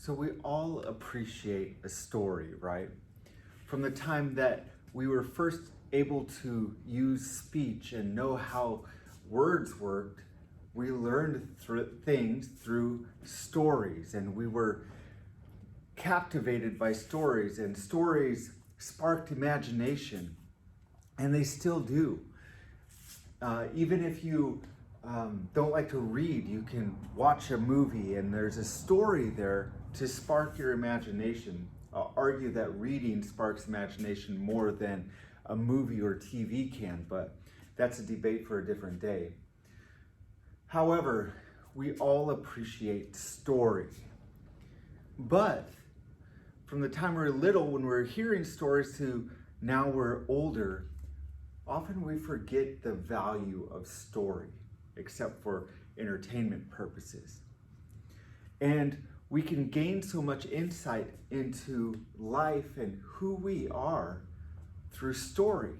So we all appreciate a story, right? From the time that we were first able to use speech and know how words worked, we learned things through stories, and we were captivated by stories, and stories sparked imagination, and they still do. Even if you don't like to read, you can watch a movie and there's a story there to spark your imagination. I'll argue that reading sparks imagination more than a movie or TV can, but that's a debate for a different day. However, we all appreciate story. But from the time we're little, when we're hearing stories, to now we're older, often we forget the value of story, except for entertainment purposes. And we can gain so much insight into life and who we are through story.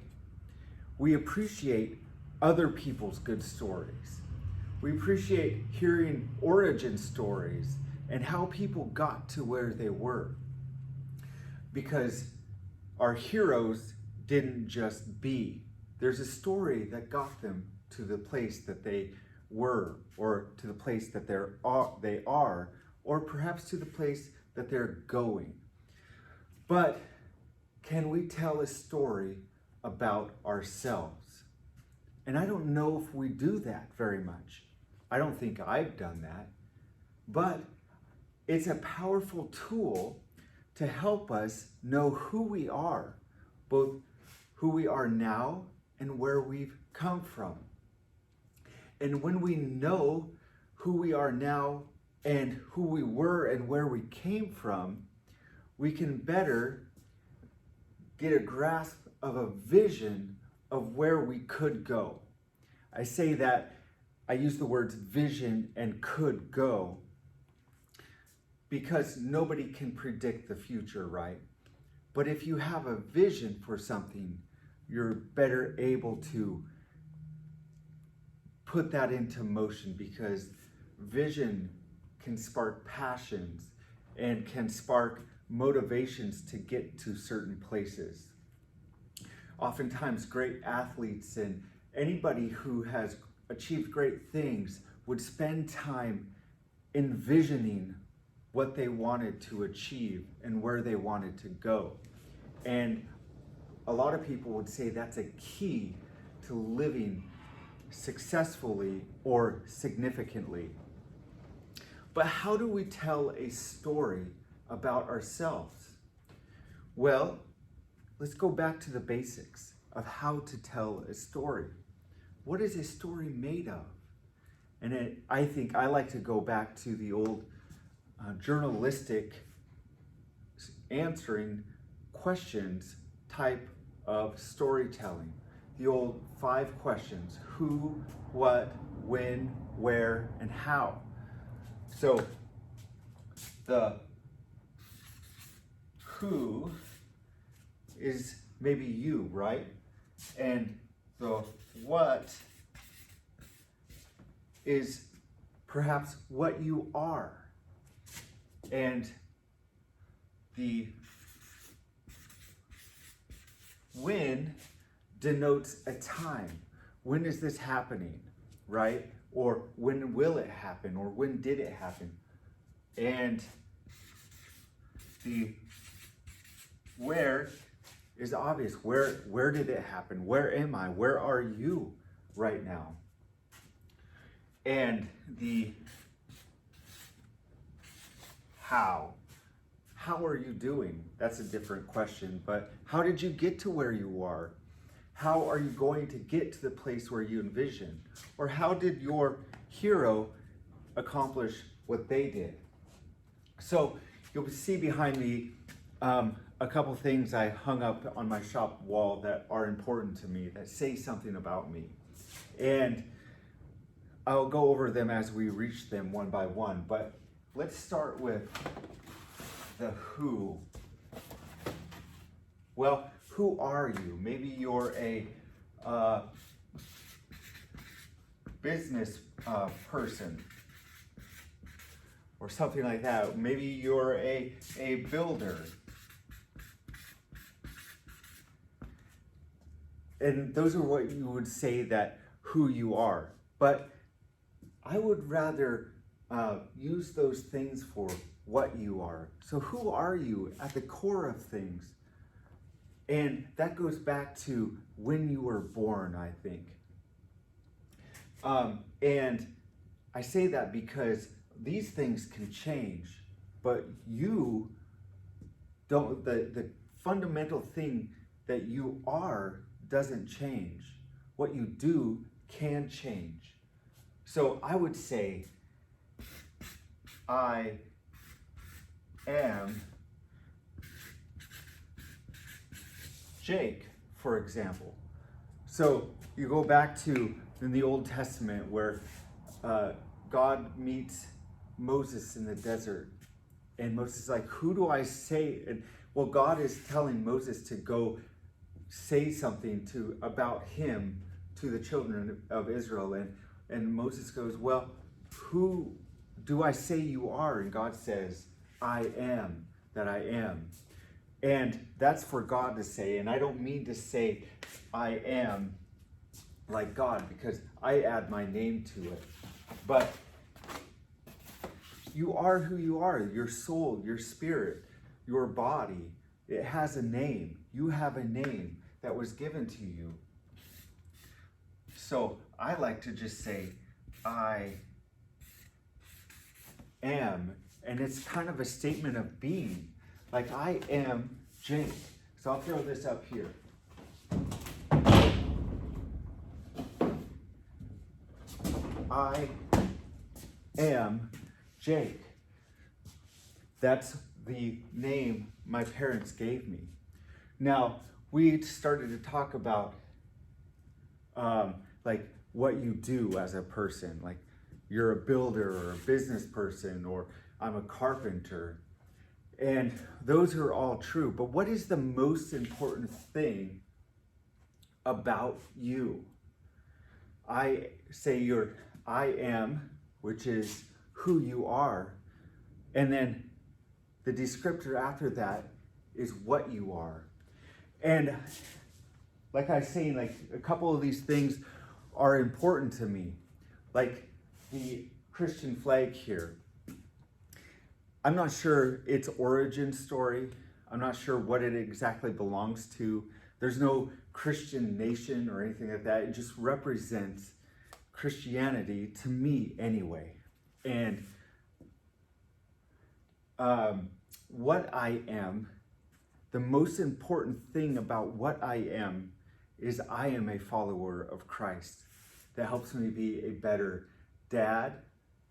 We appreciate other people's good stories. We appreciate hearing origin stories and how people got to where they were. Because our heroes didn't just be. There's a story that got them to the place that they were, or to the place that they are, or perhaps to the place that they're going. But can we tell a story about ourselves? And I don't know if we do that very much. I don't think I've done that. But it's a powerful tool to help us know who we are, both who we are now and where we've come from. And when we know who we are now and who we were and where we came from, we can better get a grasp of a vision of where we could go. I say that, I use the words vision and could go, because nobody can predict the future, right? But if you have a vision for something, you're better able to put that into motion, because vision can spark passions and can spark motivations to get to certain places. Oftentimes, great athletes and anybody who has achieved great things would spend time envisioning what they wanted to achieve and where they wanted to go. And a lot of people would say that's a key to living successfully or significantly. But how do we tell a story about ourselves? Well, let's go back to the basics of how to tell a story. What is a story made of? And I think I like to go back to the old journalistic answering questions type of storytelling. The old 5 questions: who, what, when, where, and how. So the who is maybe you, right? And the what is perhaps what you are. And the when denotes a time. When is this happening, right? Or when will it happen? Or when did it happen? And the where is obvious. Where did it happen? Where am I? Where are you right now? And the how. How are you doing? That's a different question, but how did you get to where you are? How are you going to get to the place where you envision? Or how did your hero accomplish what they did? So you'll see behind me a couple things I hung up on my shop wall that are important to me, that say something about me. And I'll go over them as we reach them one by one, but let's start with the who. Well, who are you? Maybe you're a business person, or something like that. Maybe you're a builder. And those are what you would say that who you are. But I would rather use those things for what you are. So who are you at the core of things? And that goes back to when you were born, I think. And I say that because these things can change, but you don't, the fundamental thing that you are doesn't change. What you do can change. So I would say, I am Jake, for example. So you go back to in the Old Testament where God meets Moses in the desert. And Moses is like, who do I say? And well, God is telling Moses to go say something about him to the children of Israel. And Moses goes, well, who do I say you are? And God says, I am that I am. And that's for God to say. And I don't mean to say I am like God, because I add my name to it. But you are who you are. Your soul, your spirit, your body, it has a name. You have a name that was given to you. So I like to just say, I am. And it's kind of a statement of being. Like, I am Jake. So I'll throw this up here. I am Jake. That's the name my parents gave me. Now, we started to talk about like what you do as a person. Like, you're a builder or a business person, or I'm a carpenter. And those are all true. But what is the most important thing about you? I say I am, which is who you are. And then the descriptor after that is what you are. And like I was saying, like a couple of these things are important to me. Like the Christian flag here. I'm not sure its origin story. I'm not sure what it exactly belongs to. There's no Christian nation or anything like that. It just represents Christianity to me anyway. And what I am, the most important thing about what I am is I am a follower of Christ. That helps me be a better dad,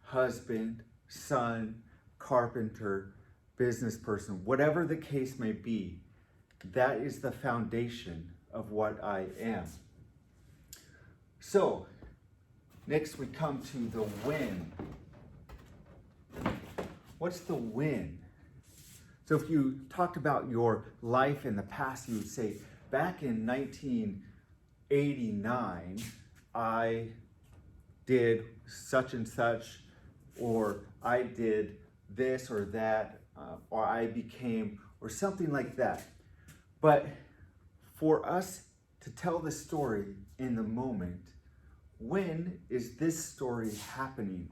husband, son, carpenter, business person, whatever the case may be. That is the foundation of what I am. So, next we come to the when. What's the when? So if you talked about your life in the past, you would say, back in 1989, I did such and such, or I did this or that, or I became, or something like that. But for us to tell the story in the moment, when is this story happening?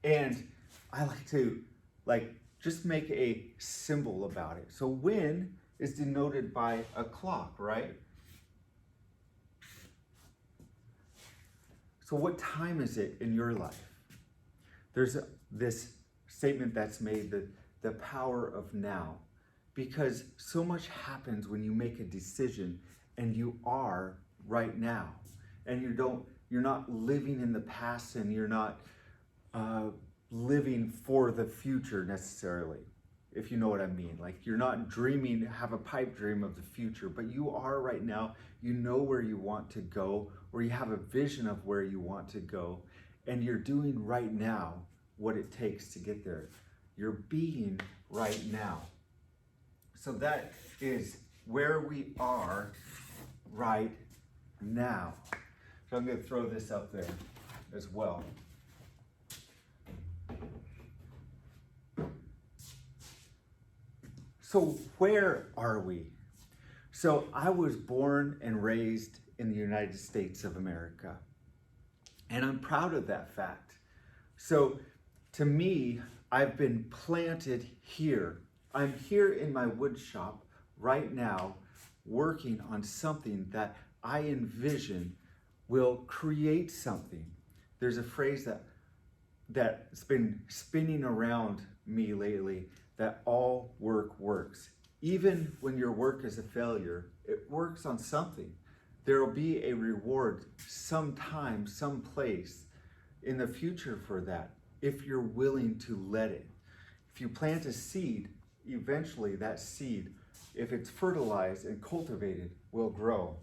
And I like to just make a symbol about it. So when is denoted by a clock, right? So what time is it in your life? There's this statement that's made, that the power of now, because so much happens when you make a decision and you are right now, and you're not living in the past, and you're not living for the future necessarily, if you know what I mean. Like, you're not dreaming, have a pipe dream of the future, but you are right now. You know where you want to go, or you have a vision of where you want to go, and you're doing right now what it takes to get there. You're being right now. So that is where we are right now. So I'm going to throw this up there. as well. So where are we? So I was born and raised in the United States of America, and I'm proud of that fact. So to me, I've been planted here. I'm here in my wood shop right now, working on something that I envision will create something. There's a phrase that's been spinning around me lately, that all work works. Even when your work is a failure, it works on something. There will be a reward sometime, someplace in the future for that, if you're willing to let it. If you plant a seed, eventually that seed, if it's fertilized and cultivated, will grow.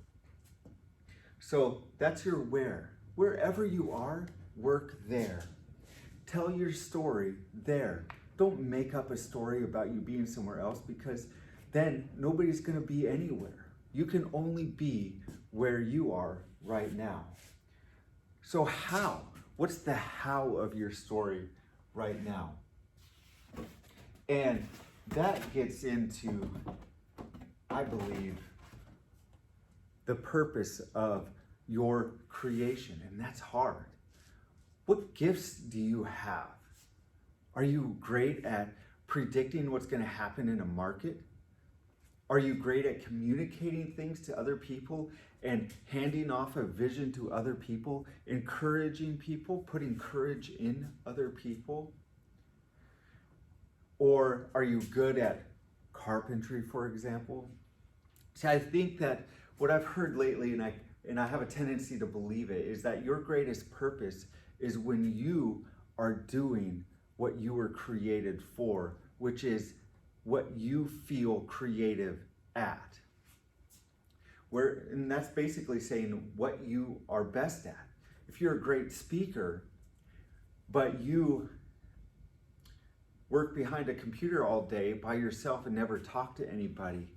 So that's your where. Wherever you are, work there. Tell your story there. Don't make up a story about you being somewhere else, because then nobody's going to be anywhere. You can only be where you are right now. So how? What's the how of your story right now? And that gets into, I believe, the purpose of your creation, and that's hard. What gifts do you have? Are you great at predicting what's going to happen in a market? Are you great at communicating things to other people and handing off a vision to other people, encouraging people, putting courage in other people? Or are you good at carpentry, for example? See, I think that what I've heard lately, and I have a tendency to believe it, is that your greatest purpose is when you are doing what you were created for, which is what you feel creative at. And that's basically saying what you are best at. If you're a great speaker, but you work behind a computer all day by yourself and never talk to anybody,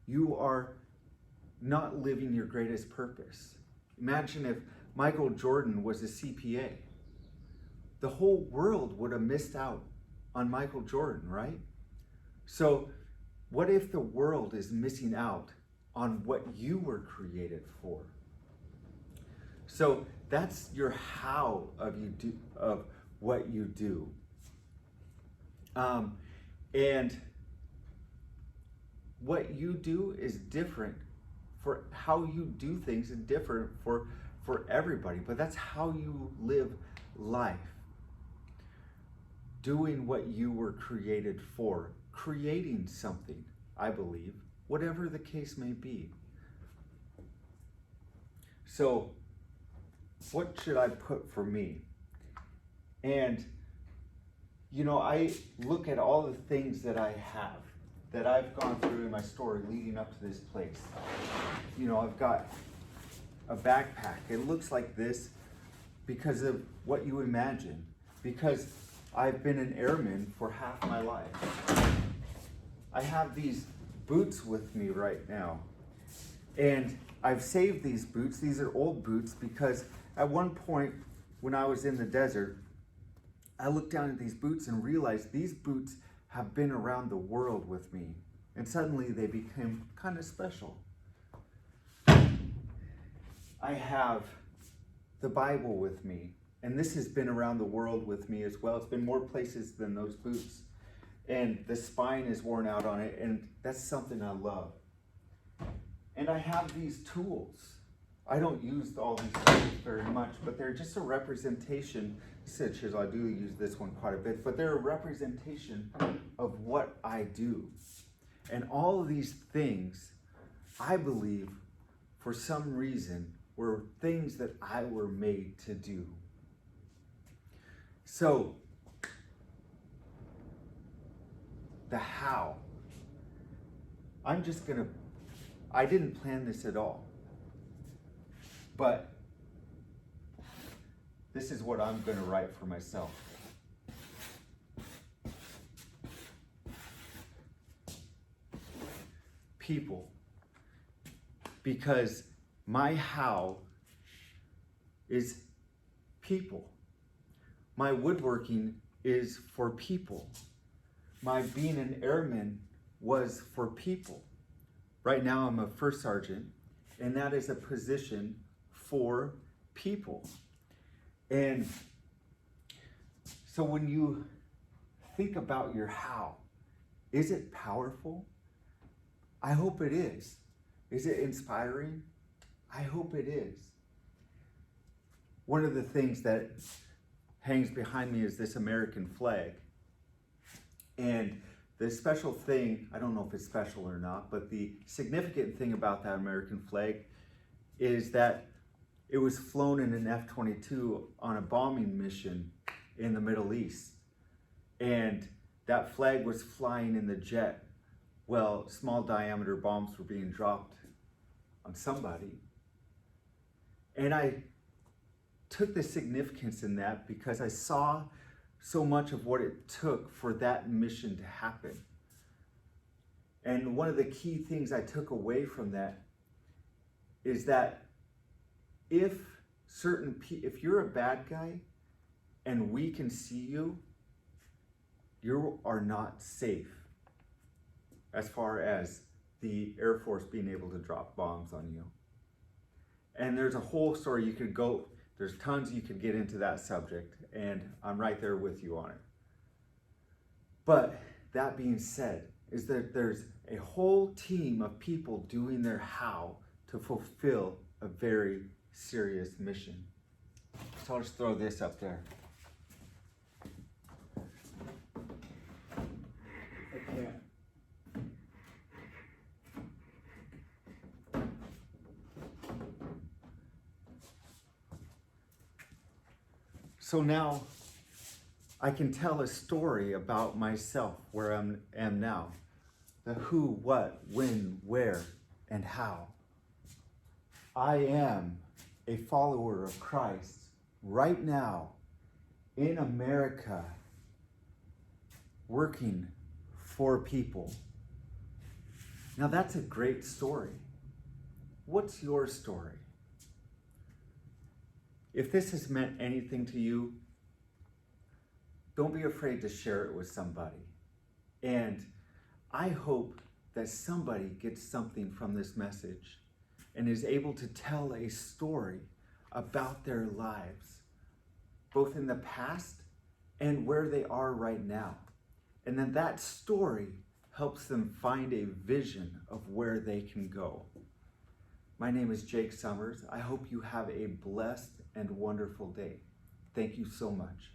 you are not living your greatest purpose. Imagine if Michael Jordan was a CPA. The whole world would have missed out on Michael Jordan, right? So what if the world is missing out on what you were created for? So that's your how of what you do. And what you do is different. For how you do things is different for everybody, but that's how you live life. Doing what you were created for, creating something, I believe, whatever the case may be. So, what should I put for me? And, I look at all the things that I have, that I've gone through in my story leading up to this place. I've got a backpack. It looks like this because of what you imagine, because I've been an airman for half my life. I have these boots with me right now, and I've saved these boots. These are old boots because at one point when I was in the desert, I looked down at these boots and realized these boots have been around the world with me, and suddenly they became kind of special. I have the Bible with me, and this has been around the world with me as well. It's been more places than those boots, and the spine is worn out on it, and that's something I love. And I have these tools. I don't use all these tools very much, but they're just a representation, such as I do use this one quite a bit, but they're a representation of what I do. And all of these things, I believe, for some reason, were things that I were made to do. So, the how. I didn't plan this at all. But this is what I'm going to write for myself. People. Because my how is people. My woodworking is for people. My being an airman was for people. Right now I'm a first sergeant, and that is a position for people. And so when you think about your how, is it powerful? I hope it is. Is it inspiring? I hope it is. One of the things that hangs behind me is this American flag. And the special thing, I don't know if it's special or not, but the significant thing about that American flag is that it was flown in an F-22 on a bombing mission in the Middle East. And that flag was flying in the jet. Well, small diameter bombs were being dropped on somebody. And I took the significance in that because I saw so much of what it took for that mission to happen. And one of the key things I took away from that is that if you're a bad guy and we can see you, you are not safe as far as the Air Force being able to drop bombs on you. And there's a whole story you could go, there's tons you could get into that subject, and I'm right there with you on it. But that being said, is that there's a whole team of people doing their how to fulfill a very serious mission. So I'll just throw this up there. I can't. So now I can tell a story about myself, where I am now. The who, what, when, where, and how. I am a follower of Christ right now in America, working for people. Now that's a great story. What's your story? If this has meant anything to you, don't be afraid to share it with somebody. And I hope that somebody gets something from this message and is able to tell a story about their lives, both in the past and where they are right now. And then that story helps them find a vision of where they can go. My name is Jake Summers. I hope you have a blessed and wonderful day. Thank you so much.